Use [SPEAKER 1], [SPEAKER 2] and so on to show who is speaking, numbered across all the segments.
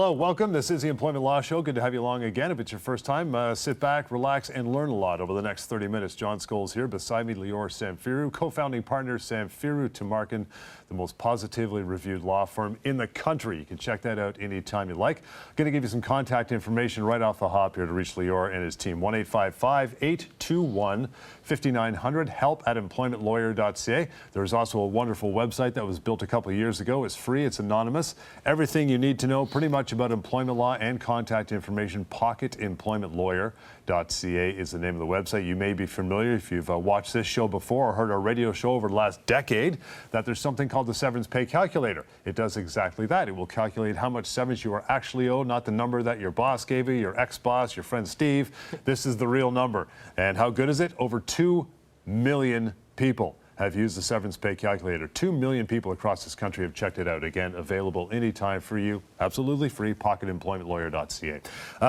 [SPEAKER 1] Hello, welcome. This is the Employment Law Show. Good to have you along again. If it's your first time, sit back, relax, and learn a lot over the next 30 minutes. John Scholes here. Beside me, Lior Samfiru, co-founding partner, Samfiru Tumarkin, the most positively reviewed law firm in the country. You can check that out anytime you like. I'm going to give you some contact information right off the hop here to reach Lior and his team. 1-855-821-5900, help@employmentlawyer.ca. There's also a wonderful website that was built a couple of years ago. It's free, it's anonymous. Everything you need to know pretty much about employment law and contact information. pocketemploymentlawyer.ca is the name of the website. You may be familiar if you've watched this show before or heard our radio show over the last decade that there's something called the severance pay calculator. It does exactly that. It will calculate how much severance you are actually owed, not the number that your boss gave you, your ex-boss, your friend Steve. This is the real number. And how good is it? Over 2 million people have used the severance pay calculator. 2 million people across this country have checked it out. Again, available anytime for you. Absolutely free, pocketemploymentlawyer.ca.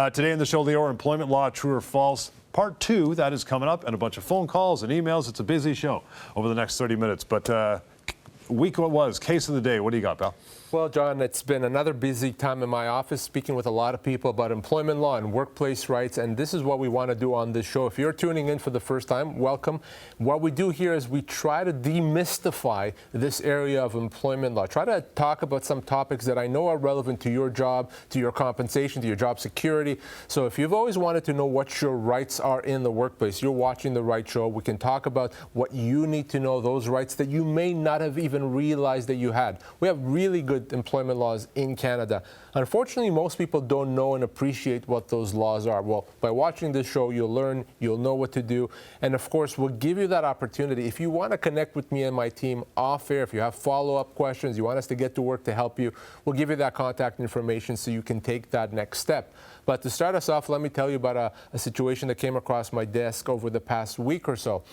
[SPEAKER 1] Today in the show, Lior, employment law, true or false, part 2, that is coming up, and a bunch of phone calls and emails. It's a busy show over the next 30 minutes. But week what was, case of the day, what do you got, pal?
[SPEAKER 2] Well, John, it's been another busy time in my office speaking with a lot of people about employment law and workplace rights, and this is what we want to do on this show. If you're tuning in for the first time, welcome. What we do here is we try to demystify this area of employment law, try to talk about some topics that I know are relevant to your job, to your compensation, to your job security. So if you've always wanted to know what your rights are in the workplace, you're watching the right show. We can talk about what you need to know, those rights that you may not have even realized that you had. We have really good employment laws in Canada. Unfortunately, most people don't know and appreciate what those laws are. Well, by watching this show, you'll learn, you'll know what to do. And of course, we'll give you that opportunity. If you want to connect with me and my team off air, if you have follow-up questions, you want us to get to work to help you, we'll give you that contact information so you can take that next step. But to start us off, let me tell you about a situation that came across my desk over the past week or so.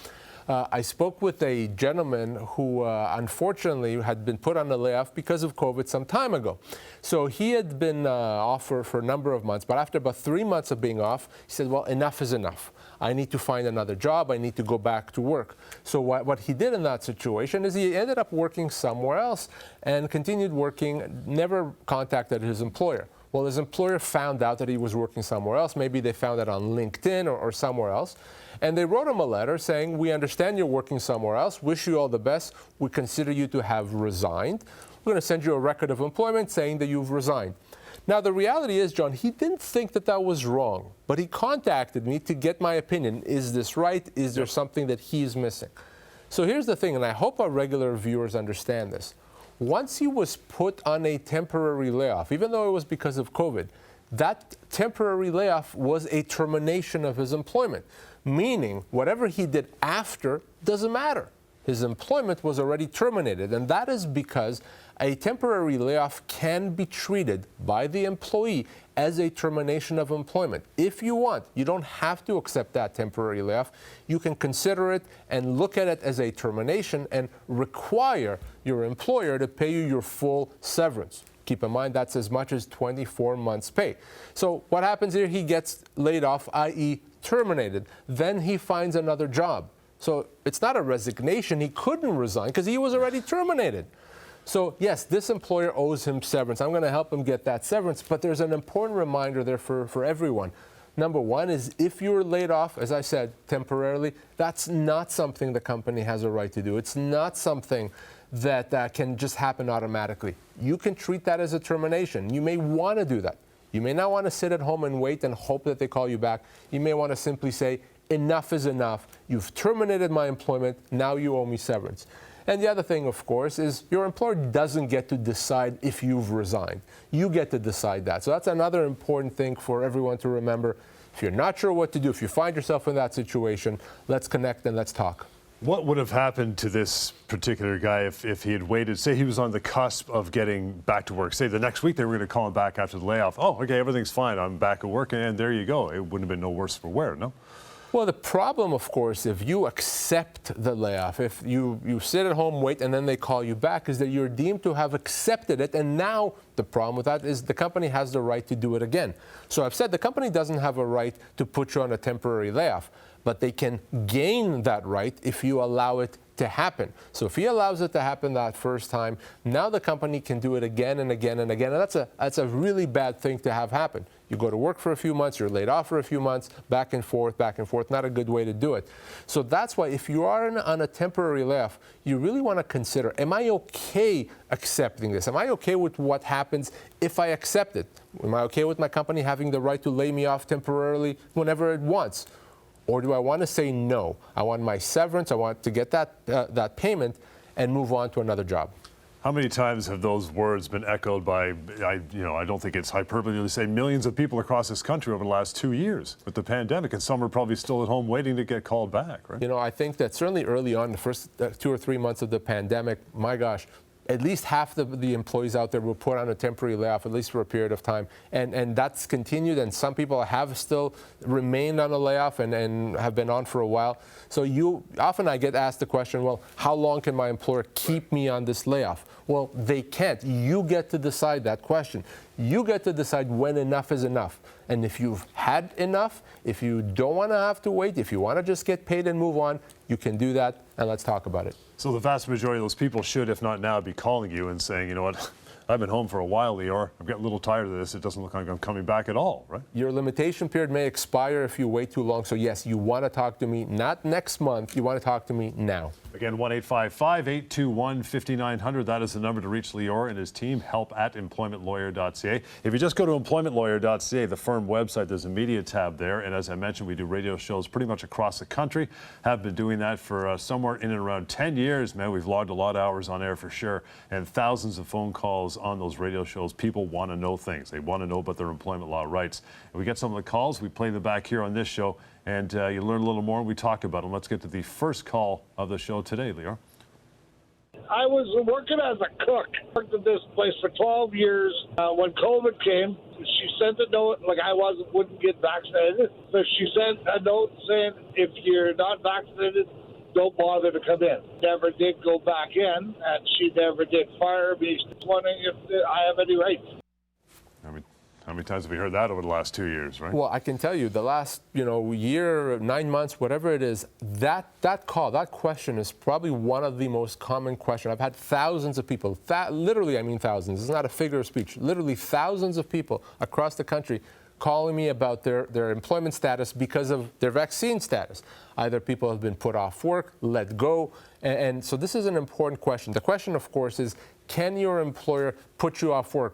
[SPEAKER 2] I spoke with a gentleman who unfortunately had been put on a layoff because of COVID some time ago. So he had been off for a number of months, but after about 3 months of being off, he said, well, enough is enough. I need to find another job. I need to go back to work. So what he did in that situation is he ended up working somewhere else and continued working, never contacted his employer. Well, his employer found out that he was working somewhere else. Maybe they found it on LinkedIn or somewhere else. And they wrote him a letter saying, we understand you're working somewhere else. Wish you all the best. We consider you to have resigned. We're going to send you a record of employment saying that you've resigned. Now, the reality is, John, he didn't think that that was wrong, but he contacted me to get my opinion. Is this right? Is there something that he's missing? So here's the thing, and I hope our regular viewers understand this. Once he was put on a temporary layoff, even though it was because of COVID, that temporary layoff was a termination of his employment, meaning whatever he did after doesn't matter. His employment was already terminated, and that is because a temporary layoff can be treated by the employee as a termination of employment. If you want, you don't have to accept that temporary layoff. You can consider it and look at it as a termination and require your employer to pay you your full severance. Keep in mind, that's as much as 24 months' pay. So what happens here? He gets laid off, i.e. terminated. Then he finds another job. So it's not a resignation. He couldn't resign because he was already terminated. So yes, this employer owes him severance. I'm going to help him get that severance, but there's an important reminder there for everyone. Number one is if you're laid off, as I said, temporarily, that's not something the company has a right to do. It's not something that can just happen automatically. You can treat that as a termination. You may want to do that. You may not want to sit at home and wait and hope that they call you back. You may want to simply say, enough is enough. You've terminated my employment. Now you owe me severance. And the other thing, of course, is your employer doesn't get to decide if you've resigned. You get to decide that. So that's another important thing for everyone to remember. If you're not sure what to do, if you find yourself in that situation, let's connect and let's talk.
[SPEAKER 1] What would have happened to this particular guy if he had waited? Say he was on the cusp of getting back to work. Say the next week they were going to call him back after the layoff. Oh, okay, everything's fine. I'm back at work, and there you go. It wouldn't have been no worse for wear, no?
[SPEAKER 2] Well, the problem, of course, if you accept the layoff, if you sit at home, wait, and then they call you back, is that you're deemed to have accepted it. And now the problem with that is the company has the right to do it again. So I've said the company doesn't have a right to put you on a temporary layoff, but they can gain that right if you allow it to happen. So if he allows it to happen that first time, now the company can do it again and again and again. And that's a really bad thing to have happen. You go to work for a few months, you're laid off for a few months, back and forth, not a good way to do it. So that's why if you are on a temporary layoff, you really want to consider, am I okay accepting this? Am I okay with what happens if I accept it? Am I okay with my company having the right to lay me off temporarily whenever it wants? Or do I want to say no? I want my severance, I want to get that payment and move on to another job.
[SPEAKER 1] How many times have those words been echoed by, I don't think it's hyperbole to say, millions of people across this country over the last 2 years with the pandemic, and some are probably still at home waiting to get called back, right?
[SPEAKER 2] I think that certainly early on, the first 2 or 3 months of the pandemic, my gosh, at least half the employees out there were put on a temporary layoff, at least for a period of time. And that's continued, and some people have still remained on a layoff and have been on for a while. So often I get asked the question, well, how long can my employer keep me on this layoff? Well, they can't. You get to decide that question. You get to decide when enough is enough. And if you've had enough, if you don't want to have to wait, if you want to just get paid and move on, you can do that, and let's talk about it.
[SPEAKER 1] So the vast majority of those people should, if not now, be calling you and saying, you know what, I've been home for a while, Lior. I'm getting a little tired of this. It doesn't look like I'm coming back at all, right?
[SPEAKER 2] Your limitation period may expire if you wait too long. So yes, you want to talk to me, not next month. You want to talk to me now.
[SPEAKER 1] Again, 1-855-821-5900. That is the number to reach Lior and his team, help@employmentlawyer.ca. If you just go to employmentlawyer.ca, the firm website, there's a media tab there. And as I mentioned, we do radio shows pretty much across the country. Have been doing that for somewhere in and around 10 years. Man, we've logged a lot of hours on air for sure. And thousands of phone calls on those radio shows. People want to know things. They want to know about their employment law rights. And we get some of the calls. We play them back here on this show. And you learn a little more, and we talk about them. Let's get to the first call of the show today, Lior.
[SPEAKER 3] I was working as a cook. Worked at this place for 12 years. When COVID came, she sent a note, like I wouldn't get vaccinated. So she sent a note saying, if you're not vaccinated, don't bother to come in. Never did go back in, and she never did fire me. She's wondering if I have any rights.
[SPEAKER 1] How many times have we heard that over the last 2 years, right?
[SPEAKER 2] Well, I can tell you the last, year, 9 months, whatever it is, that question is probably one of the most common questions. I've had thousands of people, literally I mean thousands, it's not a figure of speech, literally thousands of people across the country calling me about their employment status because of their vaccine status. Either people have been put off work, let go, and so this is an important question. The question, of course, is can your employer put you off work,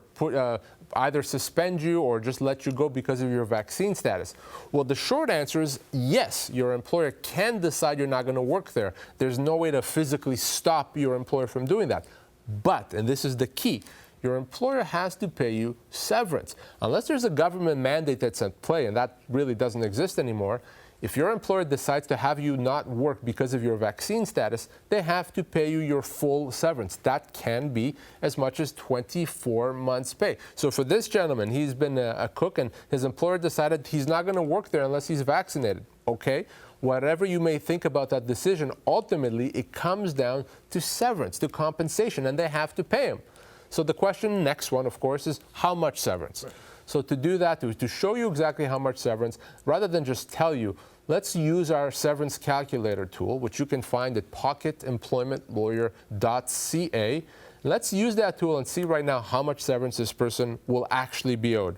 [SPEAKER 2] either suspend you or just let you go because of your vaccine status? Well, the short answer is yes, your employer can decide you're not going to work there. There's no way to physically stop your employer from doing that. But, and this is the key, your employer has to pay you severance. Unless there's a government mandate that's at play, and that really doesn't exist anymore, if your employer decides to have you not work because of your vaccine status, they have to pay you your full severance. That can be as much as 24 months' pay. So for this gentleman, he's been a cook, and his employer decided he's not going to work there unless he's vaccinated. Okay? Whatever you may think about that decision, ultimately it comes down to severance, to compensation, and they have to pay him. So the question, next one, of course, is how much severance? Right. So to do that, to show you exactly how much severance, rather than just tell you, let's use our severance calculator tool, which you can find at pocketemploymentlawyer.ca. Let's use that tool and see right now how much severance this person will actually be owed.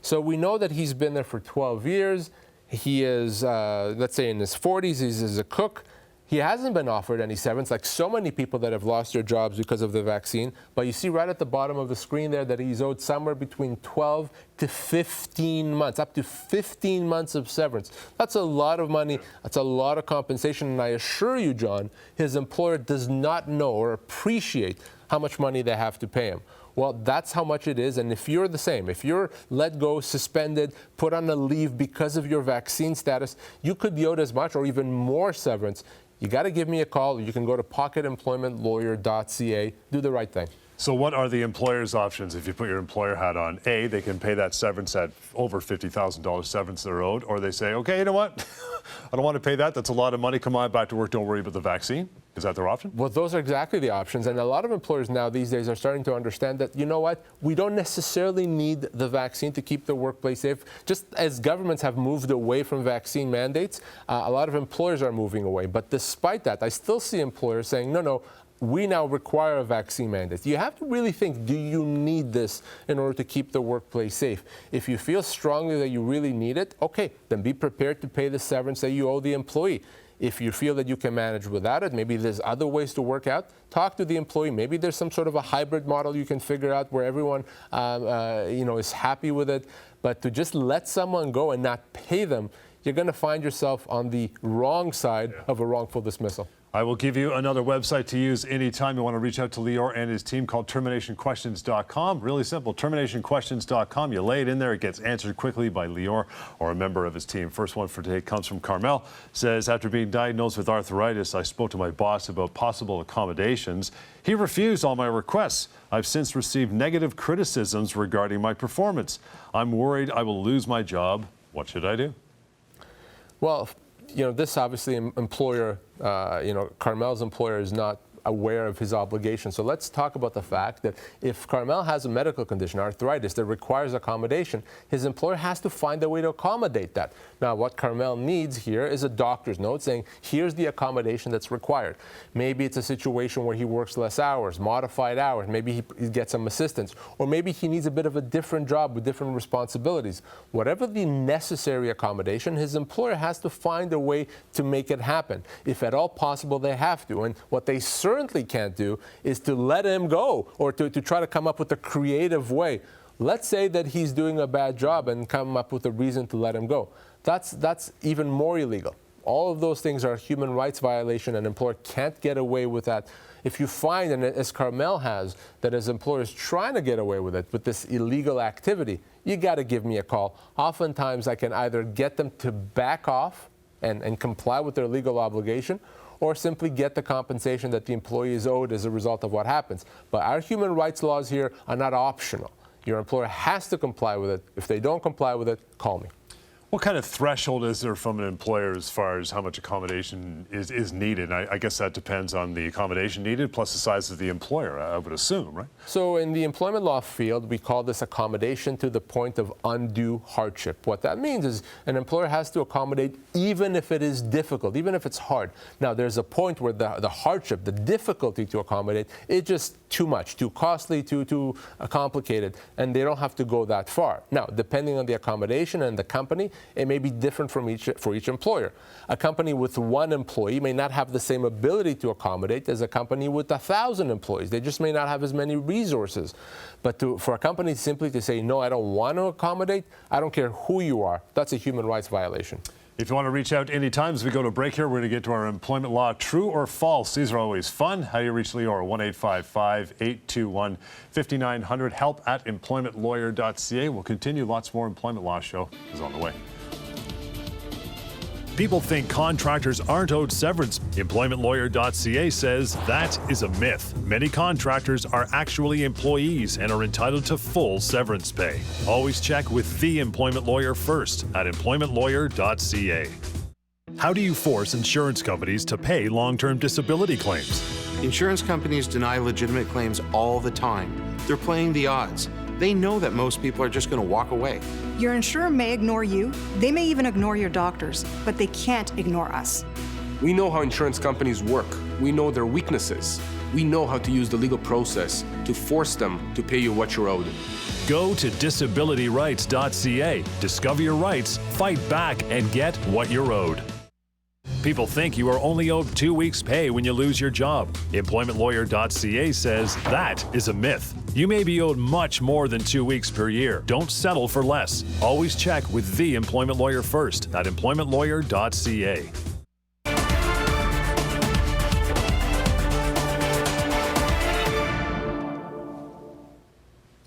[SPEAKER 2] So we know that he's been there for 12 years. He is, let's say, in his 40s. He's a cook. He hasn't been offered any severance, like so many people that have lost their jobs because of the vaccine. But you see right at the bottom of the screen there that he's owed somewhere between 12 to 15 months, up to 15 months of severance. That's a lot of money. That's a lot of compensation. And I assure you, John, his employer does not know or appreciate how much money they have to pay him. Well, that's how much it is. And if you're the same, if you're let go, suspended, put on a leave because of your vaccine status, you could be owed as much or even more severance. You got to give me a call. You can go to pocketemploymentlawyer.ca. Do the right thing.
[SPEAKER 1] So what are the employer's options if you put your employer hat on? A, they can pay that severance at over $50,000 severance they're owed, or they say, okay, you know what? I don't want to pay that. That's a lot of money. Come on, back to work. Don't worry about the vaccine. Is that their option?
[SPEAKER 2] Well, those are exactly the options. And a lot of employers now these days are starting to understand that, you know what, we don't necessarily need the vaccine to keep the workplace safe. Just as governments have moved away from vaccine mandates, a lot of employers are moving away. But despite that, I still see employers saying, no, we now require a vaccine mandate. You have to really think, do you need this in order to keep the workplace safe? If you feel strongly that you really need it, okay, then be prepared to pay the severance that you owe the employee. If you feel that you can manage without it, maybe there's other ways to work out, talk to the employee. Maybe there's some sort of a hybrid model you can figure out where everyone is happy with it. But to just let someone go and not pay them, you're going to find yourself on the wrong side of a wrongful dismissal.
[SPEAKER 1] I will give you another website to use anytime you want to reach out to Lior and his team called terminationquestions.com. Really simple, terminationquestions.com. You lay it in there, it gets answered quickly by Lior or a member of his team. First one for today comes from Carmel. Says, after being diagnosed with arthritis, I spoke to my boss about possible accommodations. He refused all my requests. I've since received negative criticisms regarding my performance. I'm worried I will lose my job. What should I do?
[SPEAKER 2] Well, this obviously employer, Carmel's employer is not aware of his obligation. So let's talk about the fact that if Carmel has a medical condition, arthritis, that requires accommodation, his employer has to find a way to accommodate that. Now, what Carmel needs here is a doctor's note saying, here's the accommodation that's required. Maybe it's a situation where he works less hours, modified hours, maybe he gets some assistance, or maybe he needs a bit of a different job with different responsibilities. Whatever the necessary accommodation, his employer has to find a way to make it happen. If at all possible, they have to. And what they certainly can't do is to let him go or to try to come up with a creative way. Let's say that he's doing a bad job and come up with a reason to let him go. That's even more illegal. All of those things are a human rights violation. An employer can't get away with that. If you find, and as Carmel has, that his employer is trying to get away with it, with this illegal activity, you got to give me a call. Oftentimes, I can either get them to back off and comply with their legal obligation, or simply get the compensation that the employee is owed as a result of what happens. But our human rights laws here are not optional. Your employer has to comply with it. If they don't comply with it, call me.
[SPEAKER 1] What kind of threshold is there from an employer as far as how much accommodation is needed? I guess that depends on the accommodation needed plus the size of the employer, I would assume, right?
[SPEAKER 2] So in the employment law field, we call this accommodation to the point of undue hardship. What that means is an employer has to accommodate even if it is difficult, even if it's hard. Now, there's a point where the hardship, the difficulty to accommodate, it's just too much, too costly, too complicated, and they don't have to go that far. Now, depending on the accommodation and the company, it may be different for each employer. A company with one employee may not have the same ability to accommodate as a company with 1,000 employees. They just may not have as many resources. But for a company simply to say, no, I don't want to accommodate, I don't care who you are, that's a human rights violation.
[SPEAKER 1] If you want to reach out anytime as we go to break here, we're going to get to our employment law true or false. These are always fun. How do you reach Lior? 1-855-821-5900. help@employmentlawyer.ca. We'll continue. Lots more employment law show is on the way. People think contractors aren't owed severance. Employmentlawyer.ca says that is a myth. Many contractors are actually employees and are entitled to full severance pay. Always check with the employment lawyer first at employmentlawyer.ca. How do you force insurance companies to pay long-term disability claims?
[SPEAKER 4] Insurance companies deny legitimate claims all the time. They're playing the odds. They know that most people are just going to walk away.
[SPEAKER 5] Your insurer may ignore you, they may even ignore your doctors, but they can't ignore us.
[SPEAKER 6] We know how insurance companies work. We know their weaknesses. We know how to use the legal process to force them to pay you what you're owed.
[SPEAKER 1] Go to disabilityrights.ca. Discover your rights, fight back, and get what you're owed. People think you are only owed 2 weeks' pay when you lose your job. Employmentlawyer.ca says that is a myth. You may be owed much more than 2 weeks per year. Don't settle for less. Always check with the employment lawyer first at employmentlawyer.ca.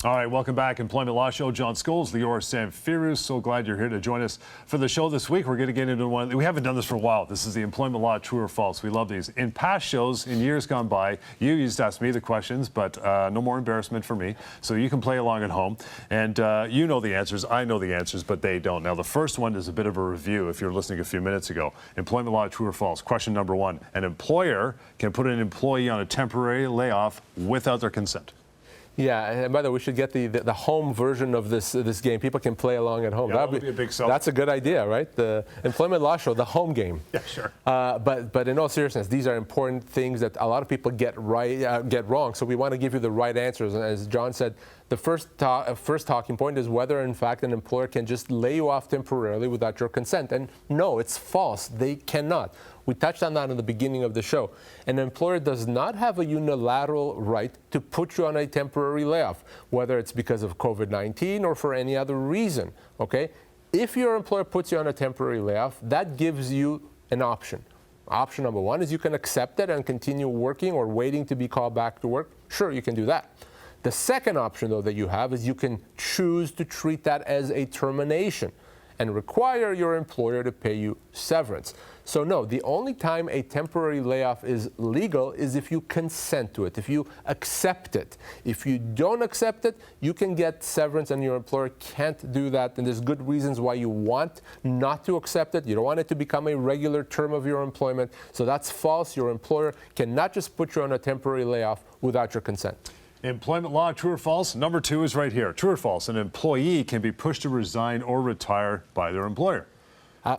[SPEAKER 1] All right, welcome back. Employment Law Show. John Scholes, Lior Samfiru. So glad you're here to join us for the show this week. We're going to get into one. We haven't done this for a while. This is the employment law, true or false. We love these. In past shows, in years gone by, you used to ask me the questions, but no more embarrassment for me. So you can play along at home. And you know the answers. I know the answers, but they don't. Now, the first one is a bit of a review if you're listening a few minutes ago. Employment law, true or false. Question number one. An employer can put an employee on a temporary layoff without their consent.
[SPEAKER 2] Yeah, and by the way, we should get the home version of this game. People can play along at home.
[SPEAKER 1] Yeah, that would be a big sell.
[SPEAKER 2] That's a good idea, right? The Employment Law Show, the home game.
[SPEAKER 1] Yeah, sure.
[SPEAKER 2] But in all seriousness, these are important things that a lot of people get wrong. So we want to give you the right answers. And as John said, the first talking point is whether, in fact, an employer can just lay you off temporarily without your consent. And no, it's false. They cannot. We touched on that in the beginning of the show. An employer does not have a unilateral right to put you on a temporary layoff, whether it's because of COVID-19 or for any other reason, okay? If your employer puts you on a temporary layoff, that gives you an option. Option number one is you can accept it and continue working or waiting to be called back to work. Sure, you can do that. The second option, though, that you have is you can choose to treat that as a termination and require your employer to pay you severance. So no, the only time a temporary layoff is legal is if you consent to it, if you accept it. If you don't accept it, you can get severance and your employer can't do that. And there's good reasons why you want not to accept it. You don't want it to become a regular term of your employment. So that's false. Your employer cannot just put you on a temporary layoff without your consent.
[SPEAKER 1] Employment law, true or false? Number two is right here. True or false? An employee can be pushed to resign or retire by their employer.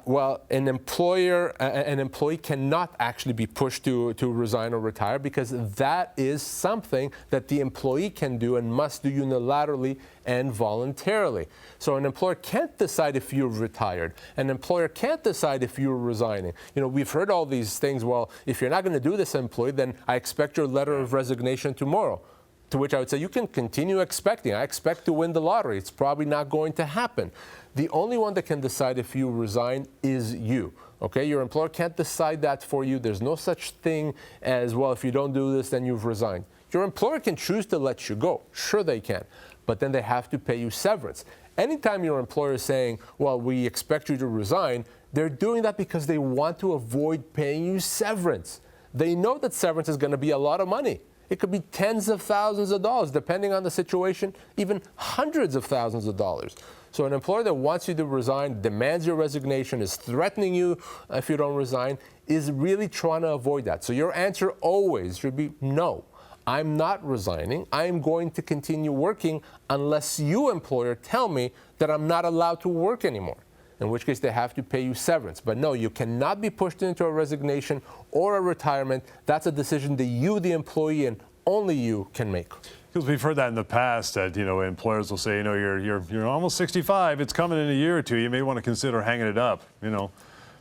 [SPEAKER 2] Well, an employee cannot actually be pushed to resign or retire because that is something that the employee can do and must do unilaterally and voluntarily. So an employer can't decide if you're retired. An employer can't decide if you're resigning. You know, we've heard all these things. Well, if you're not going to do this, employee, then I expect your letter of resignation tomorrow. To which I would say, you can continue expecting. I expect to win the lottery. It's probably not going to happen. The only one that can decide if you resign is you. Okay, your employer can't decide that for you. There's no such thing as, well, if you don't do this, then you've resigned. Your employer can choose to let you go. Sure, they can. But then they have to pay you severance. Anytime your employer is saying, well, we expect you to resign, they're doing that because they want to avoid paying you severance. They know that severance is going to be a lot of money. It could be tens of thousands of dollars, depending on the situation, even hundreds of thousands of dollars. So an employer that wants you to resign, demands your resignation, is threatening you if you don't resign, is really trying to avoid that. So your answer always should be no. I'm not resigning. I'm going to continue working unless you, employer, tell me that I'm not allowed to work anymore, in which case they have to pay you severance. But no, you cannot be pushed into a resignation or a retirement. That's a decision that you, the employee, and only you can make.
[SPEAKER 1] Because we've heard that in the past, that, you know, employers will say, you know, you're almost 65, it's coming in a year or two, you may want to consider hanging it up, you know.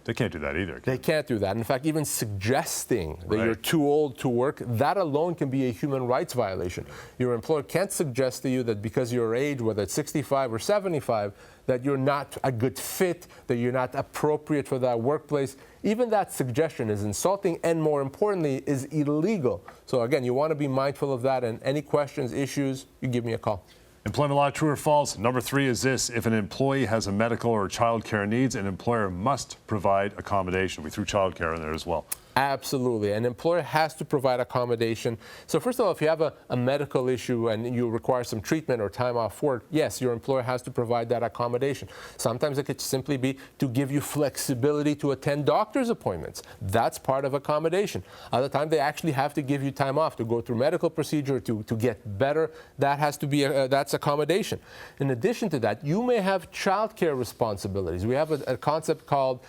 [SPEAKER 1] They can't do that either.
[SPEAKER 2] They can't do that. In fact, even suggesting that you're too old to work, that alone can be a human rights violation. Your employer can't suggest to you that because your age, whether it's 65 or 75, that you're not a good fit, that you're not appropriate for that workplace. Even that suggestion is insulting and, more importantly, is illegal. So again, you want to be mindful of that, and any questions, issues, you give me a call.
[SPEAKER 1] Employment law, true or false? Number three is this. If an employee has a medical or childcare needs, an employer must provide accommodation. We threw childcare in there as well.
[SPEAKER 2] Absolutely. An employer has to provide accommodation. So first of all, if you have a medical issue and you require some treatment or time off work, yes, your employer has to provide that accommodation. Sometimes it could simply be to give you flexibility to attend doctor's appointments. That's part of accommodation. Other times, they actually have to give you time off to go through medical procedure to get better. That has to be, that's accommodation. In addition to that, you may have childcare responsibilities. We have a concept called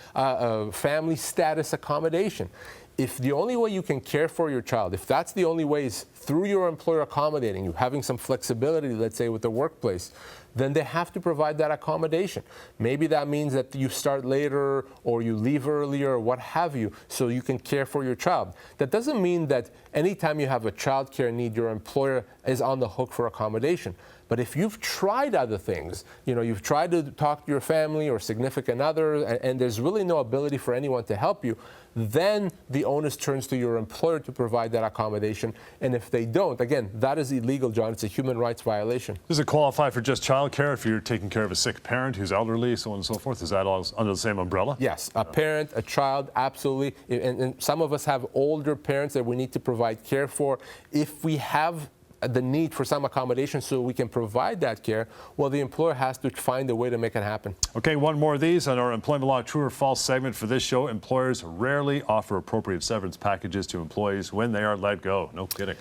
[SPEAKER 2] family status accommodation. If the only way you can care for your child, if that's the only way is through your employer accommodating you, having some flexibility, let's say, with the workplace, then they have to provide that accommodation. Maybe that means that you start later or you leave earlier or what have you, so you can care for your child. That doesn't mean that anytime you have a child care need, your employer is on the hook for accommodation. But if you've tried other things, you've tried to talk to your family or significant other, and there's really no ability for anyone to help you, then the onus turns to your employer to provide that accommodation. And if they don't, again, that is illegal, John. It's a human rights violation.
[SPEAKER 1] Does it qualify for just childcare if you're taking care of a sick parent who's elderly, so on and so forth? Is that all under the same umbrella?
[SPEAKER 2] Yes, a parent, a child, absolutely. And some of us have older parents that we need to provide care for. If we have the need for some accommodation so we can provide that care, well, the employer has to find a way to make it happen.
[SPEAKER 1] Okay, one more of these on our employment law true or false segment for this show. Employers rarely offer appropriate severance packages to employees when they are let go. No kidding.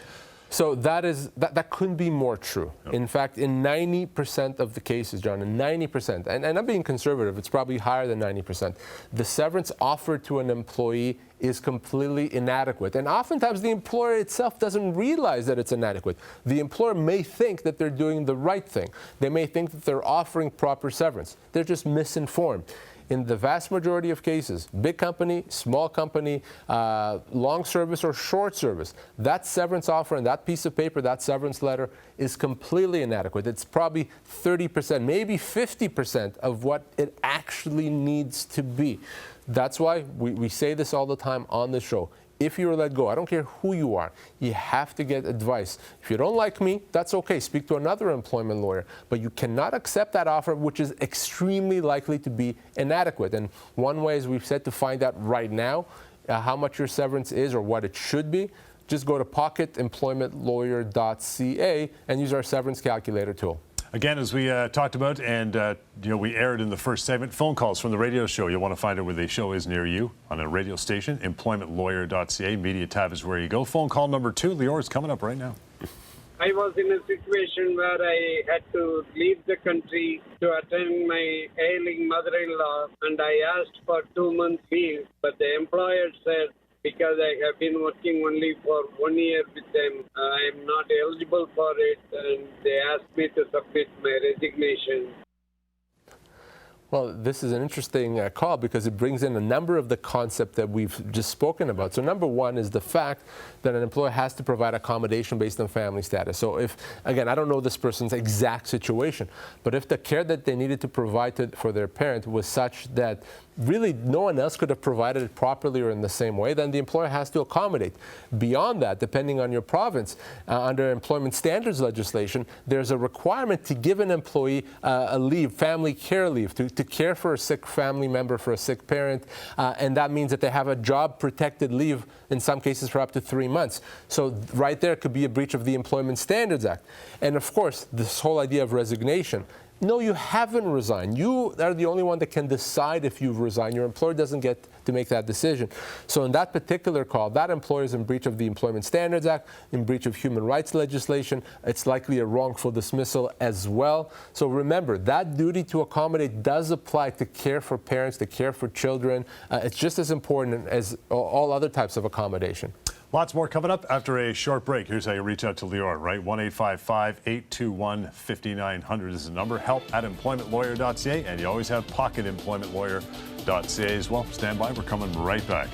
[SPEAKER 2] So that couldn't be more true. Yep. In fact, in 90% of the cases, John, in 90%, and I'm being conservative, it's probably higher than 90%, the severance offered to an employee is completely inadequate. And oftentimes the employer itself doesn't realize that it's inadequate. The employer may think that they're doing the right thing. They may think that they're offering proper severance. They're just misinformed. In the vast majority of cases, big company, small company, long service or short service, that severance offer and that piece of paper, that severance letter is completely inadequate. It's probably 30%, maybe 50% of what it actually needs to be. That's why we say this all the time on the show. If you're let go, I don't care who you are, you have to get advice. If you don't like me, that's okay. Speak to another employment lawyer. But you cannot accept that offer, which is extremely likely to be inadequate. And one way, as we've said, to find out right now how much your severance is or what it should be, just go to pocketemploymentlawyer.ca and use our severance calculator tool.
[SPEAKER 1] Again, as we talked about, and we aired in the first segment, phone calls from the radio show. You'll want to find out where the show is near you on a radio station. Employmentlawyer.ca. Media tab is where you go. Phone call number 2. Lior is coming up right now.
[SPEAKER 7] I was in a situation where I had to leave the country to attend my ailing mother-in-law, and I asked for 2 months leave, but the employer said, because I have been working only for 1 year with them, I am not eligible for it, and they asked me to submit my resignation.
[SPEAKER 2] Well, this is an interesting call because it brings in a number of the concepts that we've just spoken about. So number one is the fact that an employer has to provide accommodation based on family status. So if, again, I don't know this person's exact situation, but if the care that they needed to provide for their parent was such that really no one else could have provided it properly or in the same way, then the employer has to accommodate. Beyond that, depending on your province, under employment standards legislation, there's a requirement to give an employee a leave, family care leave, to care for a sick family member, for a sick parent, and that means that they have a job-protected leave, in some cases for up to 3 months. So right there could be a breach of the Employment Standards Act. And of course, this whole idea of resignation. No, you haven't resigned. You are the only one that can decide if you've resigned. Your employer doesn't get to make that decision. So in that particular call, that employer is in breach of the Employment Standards Act, in breach of human rights legislation. It's likely a wrongful dismissal as well. So remember, that duty to accommodate does apply to care for parents, to care for children. It's just as important as all other types of accommodation.
[SPEAKER 1] Lots more coming up after a short break. Here's how you reach out to Lior, right? 1-855-821-5900 is the number. Help@employmentlawyer.ca, and you always have pocketemploymentlawyer.ca as well. Stand by. We're coming right back.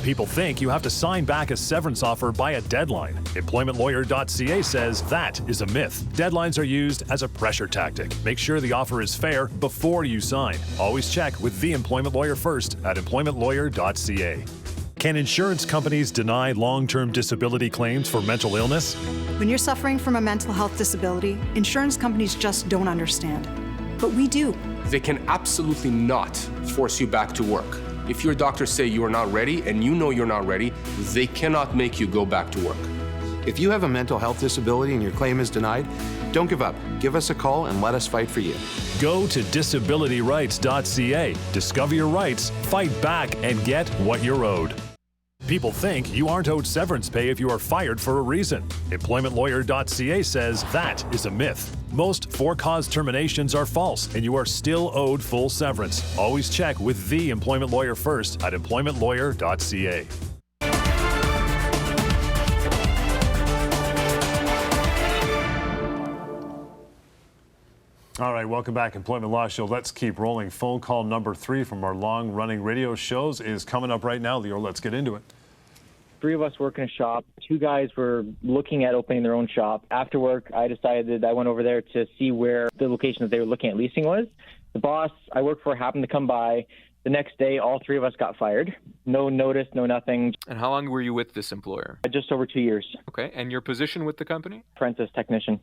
[SPEAKER 8] People think you have to sign back a severance offer by a deadline. Employmentlawyer.ca says that is a myth. Deadlines are used as a pressure tactic. Make sure the offer is fair before you sign. Always check with the employment lawyer first at employmentlawyer.ca. Can insurance companies deny long-term disability claims for mental illness?
[SPEAKER 5] When you're suffering from a mental health disability, insurance companies just don't understand. But we do.
[SPEAKER 6] They can absolutely not force you back to work. If your doctors say you are not ready and you know you're not ready, they cannot make you go back to work.
[SPEAKER 4] If you have a mental health disability and your claim is denied, don't give up. Give us a call and let us fight for you.
[SPEAKER 8] Go to disabilityrights.ca. Discover your rights, fight back, and get what you're owed. People think you aren't owed severance pay if you are fired for a reason. Employmentlawyer.ca says that is a myth. Most for-cause terminations are false, and you are still owed full severance. Always check with the employment lawyer first at employmentlawyer.ca.
[SPEAKER 1] All right, welcome back, Employment Law Show. Let's keep rolling. Phone call number 3 from our long-running radio shows is coming up right now. Lior, let's get into it.
[SPEAKER 9] 3 of us work in a shop. 2 guys were looking at opening their own shop. After work, I went over there to see where the location that they were looking at leasing was. The boss I worked for happened to come by. The next day, all 3 of us got fired. No notice, no nothing.
[SPEAKER 10] And how long were you with this employer?
[SPEAKER 9] Just over 2 years.
[SPEAKER 10] Okay. And your position with the company?
[SPEAKER 9] Apprentice technician.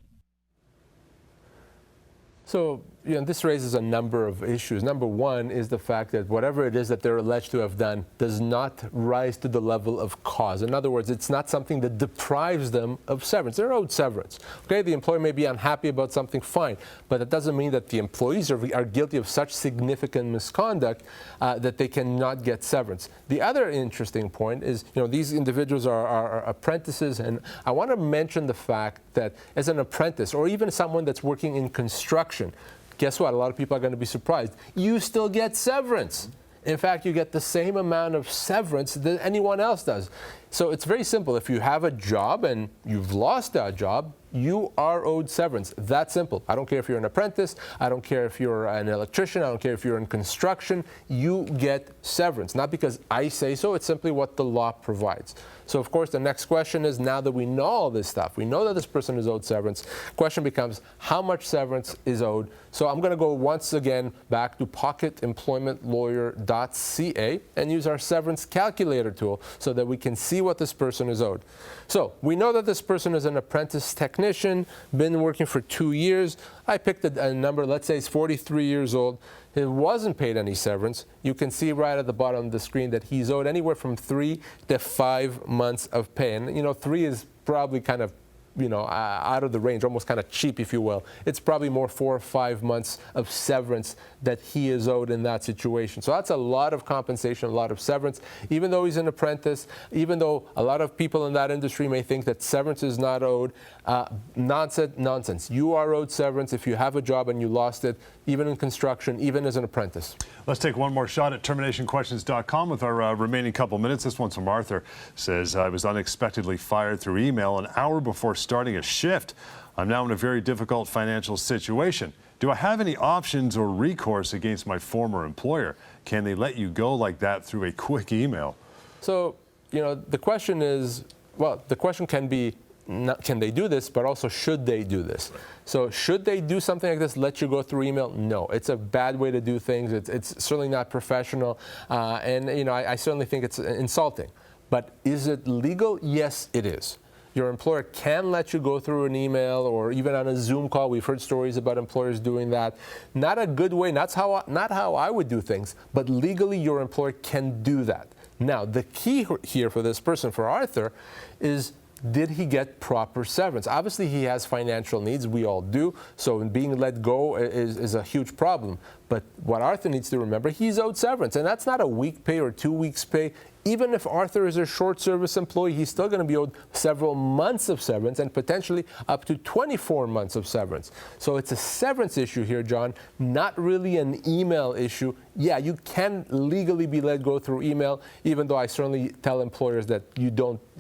[SPEAKER 2] So, this raises a number of issues. Number one is the fact that whatever it is that they're alleged to have done does not rise to the level of cause. In other words, it's not something that deprives them of severance. They're owed severance. Okay, the employer may be unhappy about something, fine, but that doesn't mean that the employees are guilty of such significant misconduct that they cannot get severance. The other interesting point is, these individuals are apprentices, and I want to mention the fact that as an apprentice or even someone that's working in construction, guess what? A lot of people are going to be surprised. You still get severance. In fact, you get the same amount of severance that anyone else does. So it's very simple. If you have a job and you've lost that job, you are owed severance. That simple. I don't care if you're an apprentice. I don't care if you're an electrician. I don't care if you're in construction. You get severance. Not because I say so. It's simply what the law provides. So, of course, the next question is, now that we know all this stuff, we know that this person is owed severance, question becomes, how much severance is owed? So I'm going to go once again back to pocketemploymentlawyer.ca and use our severance calculator tool so that we can see what this person is owed. So we know that this person is an apprentice technician, been working for 2 years. I picked a number, let's say he's 43 years old. He wasn't paid any severance. You can see right at the bottom of the screen that he's owed anywhere from 3 to 5 months of pay. And, 3 is probably kind of, out of the range, almost kind of cheap, if you will. It's probably more 4 or 5 months of severance that he is owed in that situation. So that's a lot of compensation, a lot of severance. Even though he's an apprentice, even though a lot of people in that industry may think that severance is not owed, nonsense. You are owed severance if you have a job and you lost it, even in construction, even as an apprentice.
[SPEAKER 1] Let's take one more shot at terminationquestions.com with our remaining couple minutes. This one's from Arthur. Says, I was unexpectedly fired through email an hour before starting a shift. I'm now in a very difficult financial situation. Do I have any options or recourse against my former employer? Can they let you go like that through a quick email?
[SPEAKER 2] So, the question is, the question can be, not, can they do this, but also should they do this? So should they do something like this, let you go through email? No, it's a bad way to do things. It's certainly not professional. And I certainly think it's insulting. But is it legal? Yes, it is. Your employer can let you go through an email or even on a Zoom call. We've heard stories about employers doing that. Not a good way, not how I would do things, but legally your employer can do that. Now, the key here for this person, for Arthur, is did he get proper severance? Obviously, he has financial needs. We all do. So being let go is a huge problem. But what Arthur needs to remember, he's owed severance. And that's not a week pay or 2 weeks pay. Even if Arthur is a short service employee, he's still going to be owed several months of severance and potentially up to 24 months of severance. So it's a severance issue here, John, not really an email issue. Yeah, you can legally be let go through email, even though I certainly tell employers that you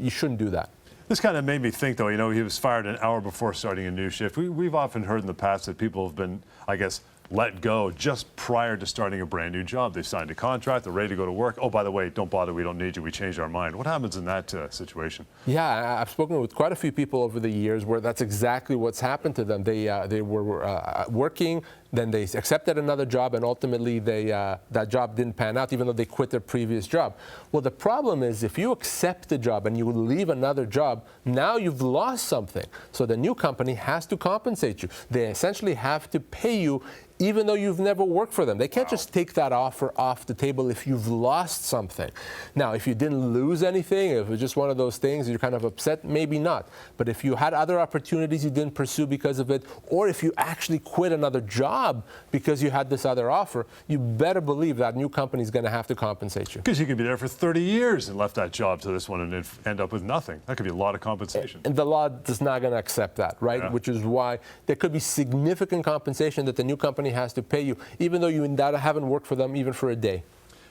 [SPEAKER 2] shouldn't do that.
[SPEAKER 1] This kind of made me think, though, he was fired an hour before starting a new shift. We've often heard in the past that people have been, I guess, let go just prior to starting a brand new job. They signed a contract, they're ready to go to work. Oh, by the way, don't bother, we don't need you, we changed our mind. What happens in that situation? Yeah,
[SPEAKER 2] I've spoken with quite a few people over the years where that's exactly what's happened to them. They were working, then they accepted another job, and ultimately that job didn't pan out, even though they quit their previous job. Well, the problem is if you accept a job and you leave another job, now you've lost something. So the new company has to compensate you. They essentially have to pay you even though you've never worked for them. They can't just take that offer off the table if you've lost something. Now, if you didn't lose anything, if it was just one of those things, you're kind of upset, maybe not. But if you had other opportunities you didn't pursue because of it, or if you actually quit another job because you had this other offer, you better believe that new company is going to have to compensate you.
[SPEAKER 1] Because you could be there for 30 years and left that job to this one and end up with nothing. That could be a lot of compensation.
[SPEAKER 2] And the law is not going to accept that, right? Yeah. Which is why there could be significant compensation that the new company has to pay you, even though you haven't worked for them even for a day.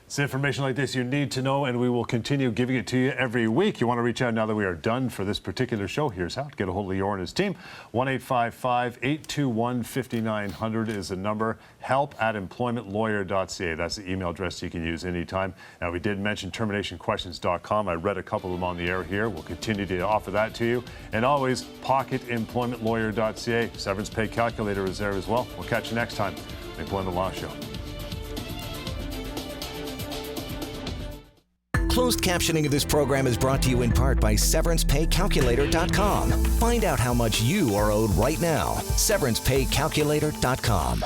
[SPEAKER 1] It's information like this you need to know, and we will continue giving it to you every week. You want to reach out now that we are done for this particular show. Here's how to get a hold of Lior and his team. 1-855-821-5900 is the number. help@employmentlawyer.ca. That's the email address you can use anytime. Now, we did mention terminationquestions.com. I read a couple of them on the air here. We'll continue to offer that to you. And always, pocketemploymentlawyer.ca. Severance pay calculator is there as well. We'll catch you next time on the Employment Law Show.
[SPEAKER 11] Closed captioning of this program is brought to you in part by SeverancePayCalculator.com. Find out how much you are owed right now. SeverancePayCalculator.com.